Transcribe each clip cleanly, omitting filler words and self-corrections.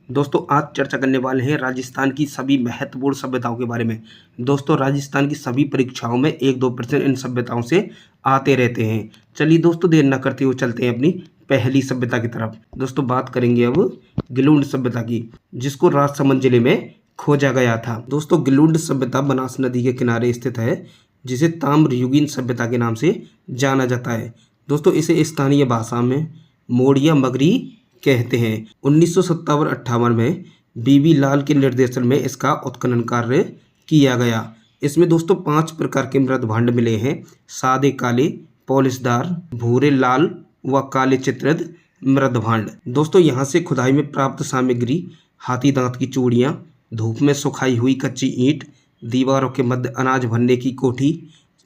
दोस्तों आज चर्चा करने वाले हैं राजस्थान की सभी महत्वपूर्ण सभ्यताओं के बारे में। दोस्तों राजस्थान की सभी परीक्षाओं में 1-2% इन सभ्यताओं से आते रहते हैं। चलिए दोस्तों देर न करते हुए चलते हैं अपनी पहली सभ्यता की तरफ। दोस्तों बात करेंगे अब गिलुंड सभ्यता की, जिसको राजसमंद जिले में खोजा गया था। दोस्तों गिलुंड सभ्यता बनास नदी के किनारे स्थित है, जिसे ताम्रयुगीन सभ्यता के नाम से जाना जाता है। दोस्तों इसे स्थानीय भाषा में मोड़िया मगरी कहते हैं। 1957-58 में बीबी लाल के निर्देशन में इसका उत्खनन कार्य किया गया। इसमें दोस्तों 5 प्रकार के मृद भांड मिले हैं: सादे काले, पॉलिशदार, भूरे लाल व काले चित्रित मृद भांड। दोस्तों यहाँ से खुदाई में प्राप्त सामग्री हाथी दांत की चूड़ियाँ, धूप में सुखाई हुई कच्ची ईंट, दीवारों के मध्य अनाज भरने की कोठी,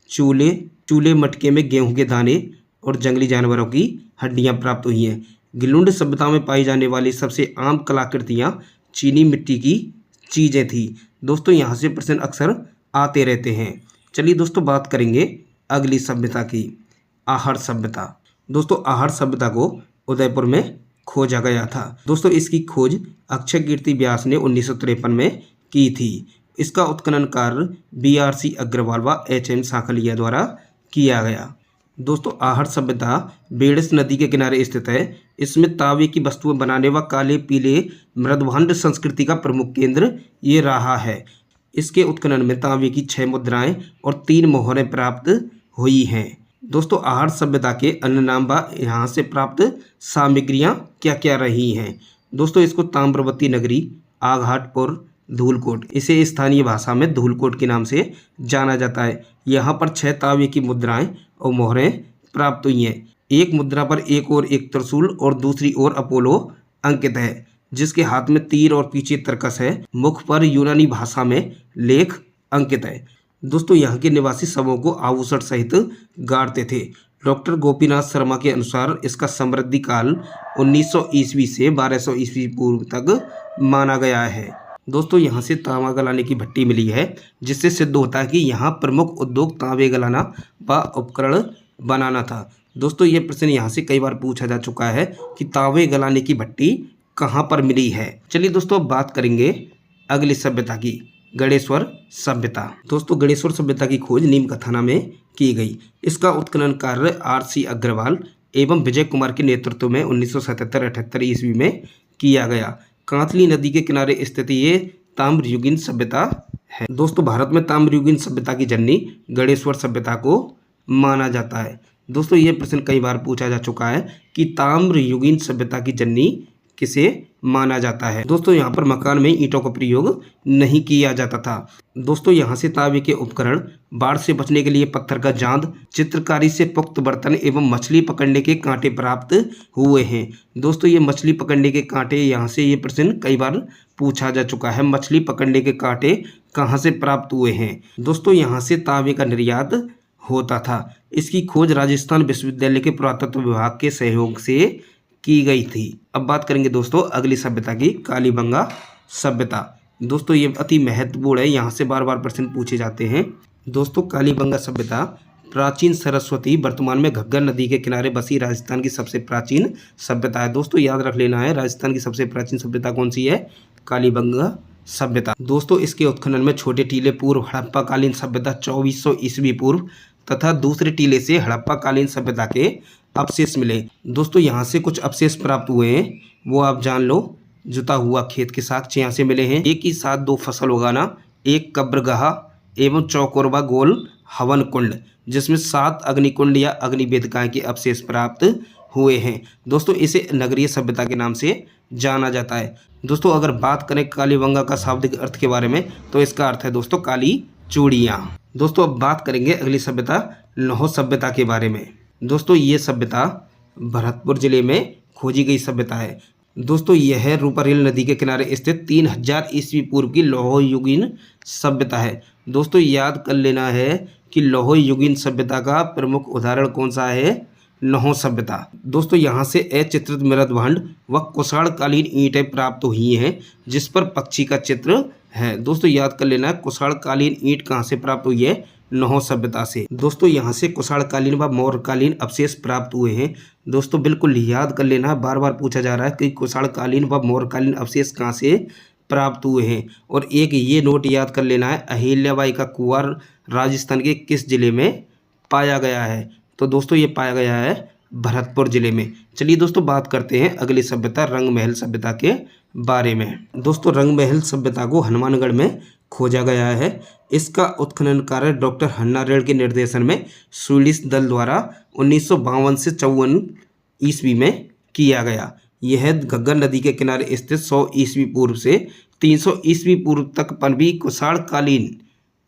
चूल्हे मटके में गेहूं के दाने और जंगली जानवरों की हड्डियां प्राप्त हुई हैं। गिलुंड सभ्यता में पाई जाने वाली सबसे आम कलाकृतियां चीनी मिट्टी की चीज़ें थी। दोस्तों यहाँ से प्रश्न अक्सर आते रहते हैं। चलिए दोस्तों बात करेंगे अगली सभ्यता की, आहड़ सभ्यता। दोस्तों आहड़ सभ्यता को उदयपुर में खोजा गया था। दोस्तों इसकी खोज अक्षय कीर्ति व्यास ने 1953 में की थी। इसका उत्खनन कार्य BRC अग्रवाल व HM साखलिया द्वारा किया गया। दोस्तों आहड़ सभ्यता बेड़स नदी के किनारे स्थित है। इसमें तांबे की वस्तुएं बनाने व काले पीले मृदभांड संस्कृति का प्रमुख केंद्र ये रहा है। इसके उत्खनन में तांबे की 6 मुद्राएं और 3 मोहरें प्राप्त हुई हैं। दोस्तों आहड़ सभ्यता के अन्य नाम व यहाँ से प्राप्त सामग्रियाँ क्या क्या रही हैं। दोस्तों इसको ताम्रवती नगरी, आघाटपुर, धूलकोट, इसे स्थानीय भाषा में धूलकोट के नाम से जाना जाता है। यहाँ पर 6 तांबे की मुद्राएं और मोहरें प्राप्त हुई हैं। एक मुद्रा पर एक और एक त्रिशूल और दूसरी ओर अपोलो अंकित है, जिसके हाथ में तीर और पीछे तरकस है। मुख पर यूनानी भाषा में लेख अंकित है। दोस्तों यहाँ के निवासी शवों को आभूषण सहित गाड़ते थे। डॉक्टर गोपीनाथ शर्मा के अनुसार इसका समृद्धि काल 1900 ईस्वी से 1200 ईस्वी पूर्व तक माना गया है। दोस्तों यहाँ से तांबा गलाने की भट्टी मिली है, जिससे सिद्ध होता है कि यहाँ प्रमुख उद्योग तांबे गलाना व उपकरण बनाना था। दोस्तों ये प्रश्न यहाँ से कई बार पूछा जा चुका है कि तांबे गलाने की भट्टी कहाँ पर मिली है। चलिए दोस्तों अब बात करेंगे अगली सभ्यता की, गणेश्वर सभ्यता। दोस्तों गणेश्वर सभ्यता की खोज नीम का थाना में की गई। इसका उत्खनन कार्य RC अग्रवाल एवं विजय कुमार के नेतृत्व में 1977-78 ईस्वी में किया गया। कांतली नदी के किनारे स्थित ये ताम्रयुगीन सभ्यता है। दोस्तों भारत में ताम्रयुगीन सभ्यता की जननी गणेश्वर सभ्यता को माना जाता है। दोस्तों ये प्रश्न कई बार पूछा जा चुका है कि ताम्रयुगीन सभ्यता की जननी किसे माना जाता है। दोस्तों यहाँ पर मकान में ईंटों का प्रयोग नहीं किया जाता था। दोस्तों यहाँ से तांबे के उपकरण, बाढ़ से बचने के लिए पत्थर का जांद, चित्रकारी से पुख्त बर्तन एवं मछली पकड़ने के कांटे प्राप्त हुए हैं। दोस्तों ये मछली पकड़ने के कांटे, यहाँ से ये प्रश्न कई बार पूछा जा चुका है, मछली पकड़ने के कांटे कहाँ से प्राप्त हुए हैं। दोस्तों यहाँ से तांबे का निर्यात होता था। इसकी खोज राजस्थान विश्वविद्यालय के पुरातत्व विभाग के सहयोग से की गई थी। अब बात करेंगे दोस्तों अगली सभ्यता की, कालीबंगा सभ्यता। दोस्तों ये अति महत्वपूर्ण है, यहाँ से बार बार प्रश्न पूछे जाते हैं। दोस्तों कालीबंगा सभ्यता प्राचीन सरस्वती, वर्तमान में घग्गर नदी के किनारे बसी राजस्थान की सबसे प्राचीन सभ्यता है। दोस्तों याद रख लेना है, राजस्थान की सबसे प्राचीन सभ्यता कौन सी है? कालीबंगा सभ्यता। दोस्तों इसके उत्खनन में छोटे टीले पूर्व हड़प्पा कालीन सभ्यता 2400 ईस्वी पूर्व तथा दूसरे टीले से हड़प्पा कालीन सभ्यता के अवशेष मिले। दोस्तों यहाँ से कुछ अवशेष प्राप्त हुए हैं, वो आप जान लो। जुता हुआ खेत के साक्ष्य यहाँ से मिले हैं। एक ही साथ 2 फसल उगाना, एक कब्रगाह एवं चौकोरबा गोल हवन कुंड, जिसमें 7 अग्निकुंड या अग्निवेदिकाएं के अवशेष प्राप्त हुए हैं। दोस्तों इसे नगरीय सभ्यता के नाम से जाना जाता है। दोस्तों अगर बात करें कालीबंगा का शाब्दिक अर्थ के बारे में, तो इसका अर्थ है दोस्तों काली चूड़ियाँ। दोस्तों अब बात करेंगे अगली सभ्यता, लौह सभ्यता के बारे में। दोस्तों ये सभ्यता भरतपुर जिले में खोजी गई सभ्यता है। दोस्तों यह रूपारेल नदी के किनारे स्थित 3000 ईस्वी पूर्व की लौह युगीन सभ्यता है। दोस्तों याद कर लेना है कि लौह युगीन सभ्यता का प्रमुख उदाहरण कौन सा है? लौह सभ्यता। दोस्तों यहाँ से अचित्रित मृदभांड व कुषाणकालीन ईंटें प्राप्त हुई हैं, जिस पर पक्षी का चित्र है। दोस्तों याद कर लेना, कुषाणकालीन ईंट कहाँ से प्राप्त हुई है? नहो सभ्यता से। दोस्तों यहाँ से कुषाणकालीन व मौर्यकालीन अवशेष प्राप्त हुए हैं। दोस्तों बिल्कुल याद कर लेना, बार बार पूछा जा रहा है कि कुषाणकालीन व मौर्यकालीन अवशेष कहाँ से प्राप्त हुए हैं। और एक ये नोट याद कर लेना है, अहिल्याबाई का कुआं राजस्थान के किस जिले में पाया गया है। तो दोस्तों ये पाया गया है भरतपुर जिले में। चलिए दोस्तों बात करते हैं अगली सभ्यता रंगमहल सभ्यता के बारे में। दोस्तों रंगमहल सभ्यता को हनुमानगढ़ में खोजा गया है। इसका उत्खनन कार्य डॉक्टर हन्ना रेड के निर्देशन में स्वीडिश दल द्वारा 1952 से 54 ईस्वी में किया गया। यह घग्गर नदी के किनारे स्थित 100 ईस्वी पूर्व से 300 ईस्वी पूर्व तक पनवी कुषाणकालीन,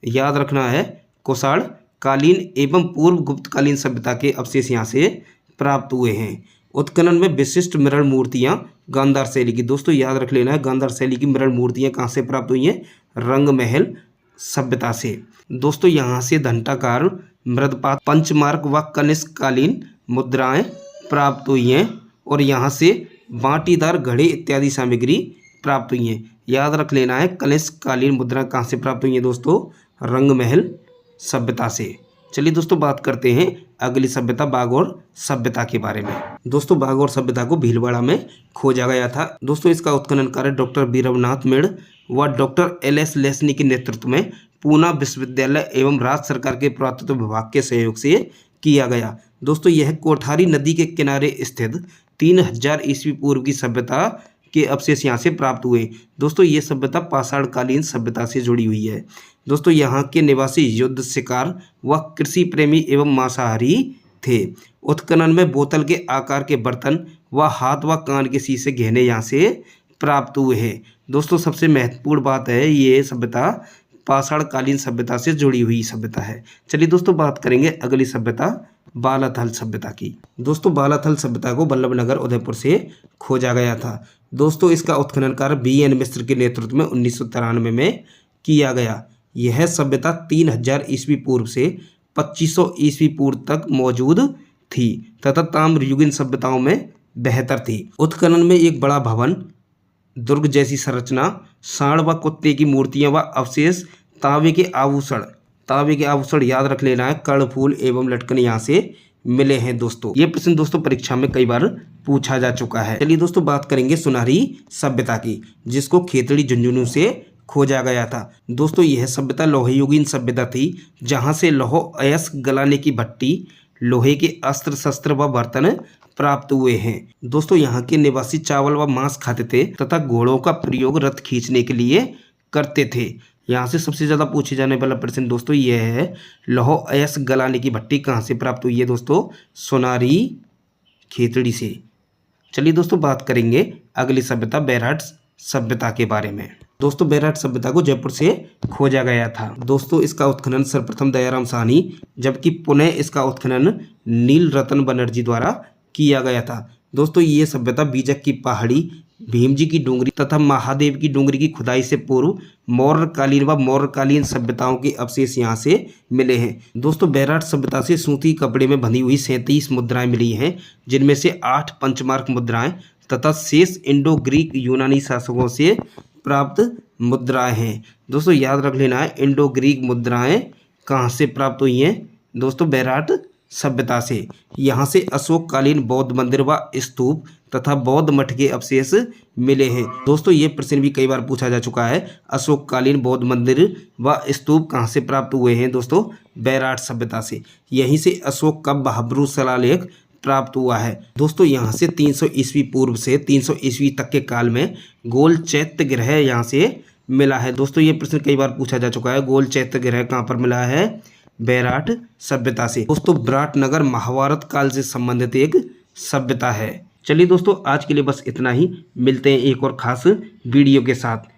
याद रखना है, कुषाणकालीन एवं पूर्व गुप्तकालीन सभ्यता के अवशेष यहाँ से प्राप्त हुए हैं। उत्खनन में विशिष्ट मृण मूर्तियाँ गांधार शैली की, दोस्तों याद रख लेना है, गांधार शैली की मृण मूर्तियाँ कहाँ से प्राप्त हुई हैं? रंगमहल सभ्यता से। दोस्तों यहाँ से घंटाकार, मृदपात, पंचमार्क व कनिष्ककालीन मुद्राएं प्राप्त हुई हैं। और यहाँ से बाटीदार घड़े इत्यादि सामग्री प्राप्त हुई हैं। याद रख लेना है, कनिष्ककालीन मुद्राएं कहाँ से प्राप्त हुई हैं दोस्तों? रंगमहल सभ्यता से। चलिए दोस्तों बात करते हैं अगली सभ्यता बागौर सभ्यता के बारे में। दोस्तों बागौर सभ्यता को भीलवाड़ा में खोजा गया था। दोस्तों इसका उत्खनन कार्य डॉक्टर बीरवनाथ मेड़ व डॉक्टर एल.एस. लेस्नी के नेतृत्व में पूना विश्वविद्यालय एवं राज्य सरकार के पुरातत्व विभाग के सहयोग से किया गया। दोस्तों यह कोठारी नदी के किनारे स्थित 3000 ईस्वी पूर्व की सभ्यता के अवशेष यहाँ से प्राप्त हुए। दोस्तों ये सभ्यता पाषाणकालीन सभ्यता से जुड़ी हुई है। दोस्तों यहाँ के निवासी युद्ध, शिकार व कृषि प्रेमी एवं मांसाहारी थे। उत्खनन में बोतल के आकार के बर्तन व हाथ व कान के शीशे गहने यहाँ से प्राप्त हुए हैं। दोस्तों सबसे महत्वपूर्ण बात है, ये सभ्यता पाषाणकालीन सभ्यता से जुड़ी हुई सभ्यता है। चलिए दोस्तों बात करेंगे अगली सभ्यता बालाथल सभ्यता की। दोस्तों बालाथल सभ्यता को वल्लभनगर उदयपुर से खोजा गया था। दोस्तों इसका उत्खनन कार्य बी.एन. मिश्र के नेतृत्व में 1993 में किया गया। यह सभ्यता 3000 ईस्वी पूर्व से 2500 ईस्वी पूर्व तक मौजूद थी तथा ताम्रयुगीन सभ्यताओं में बेहतर थी। उत्खनन में एक बड़ा भवन, दुर्ग जैसी संरचना, सांड व कुत्ते की मूर्तियां व अवशेष, तांबे के आभूषण याद रख लेना है, कर्णफूल एवं लटकन यहाँ से मिले हैं। दोस्तों ये प्रश्न दोस्तों परीक्षा में कई बार पूछा जा चुका है। चलिए दोस्तों बात करेंगे सुनहरी सभ्यता की, जिसको खेतड़ी झुंझुनू से खोजा गया था। दोस्तों यह सभ्यता लोहयुगीन सभ्यता थी, जहां से लौह अयस्क गलाने की भट्टी, लोहे के अस्त्र शस्त्र व बर्तन प्राप्त हुए हैं। दोस्तों यहाँ के निवासी चावल व मांस खाते थे तथा घोड़ों का प्रयोग रथ खींचने के लिए करते थे। यहाँ से सबसे ज़्यादा पूछे जाने वाला प्रश्न दोस्तों यह है, लौह अयस्क गलाने की भट्टी कहाँ से प्राप्त हुई है? दोस्तों सुनारी खेतड़ी से। चलिए दोस्तों बात करेंगे अगली सभ्यता बैराट सभ्यता के बारे में। दोस्तों बैराट सभ्यता को जयपुर से खोजा गया था। दोस्तों इसका उत्खनन सर्वप्रथम दयाराम साहनी, जबकि पुनः इसका उत्खनन नील रतन बनर्जी द्वारा किया गया था। दोस्तों ये सभ्यता बीजक की पहाड़ी, भीमजी की डूंगरी तथा महादेव की डूंगरी की खुदाई से पूर्व मौर्यकालीन व मौर्यकालीन सभ्यताओं के अवशेष यहाँ से मिले हैं। दोस्तों बैराट सभ्यता से सूती कपड़े में बंधी हुई 37 मुद्राएं मिली हैं, जिनमें से 8 पंचमार्क मुद्राएं तथा शेष इंडो ग्रीक यूनानी शासकों से प्राप्त मुद्राएं हैं। दोस्तों याद रख लेना है, इंडो ग्रीक मुद्राएं कहाँ से प्राप्त हुई हैं? दोस्तों बैराट सभ्यता से। यहाँ से अशोककालीन बौद्ध मंदिर व स्तूप तथा बौद्ध मठ के अवशेष मिले हैं। दोस्तों ये प्रश्न भी कई बार पूछा जा चुका है, अशोककालीन बौद्ध मंदिर व स्तूप कहाँ से प्राप्त हुए हैं? दोस्तों बैराट सभ्यता से। यहीं से अशोक का बहाबरू शिलालेख प्राप्त हुआ है। दोस्तों यहाँ से 300 ईस्वी पूर्व से 300 ईस्वी तक के काल में गोल चैत्य ग्रह यहाँ से मिला है। दोस्तों ये प्रश्न कई बार पूछा जा चुका है, गोल चैत्य ग्रह कहाँ पर मिला है? बैराट सभ्यता से। दोस्तों विराटनगर महाभारत काल से संबंधित एक सभ्यता है। चलिए दोस्तों आज के लिए बस इतना ही, मिलते हैं एक और खास वीडियो के साथ।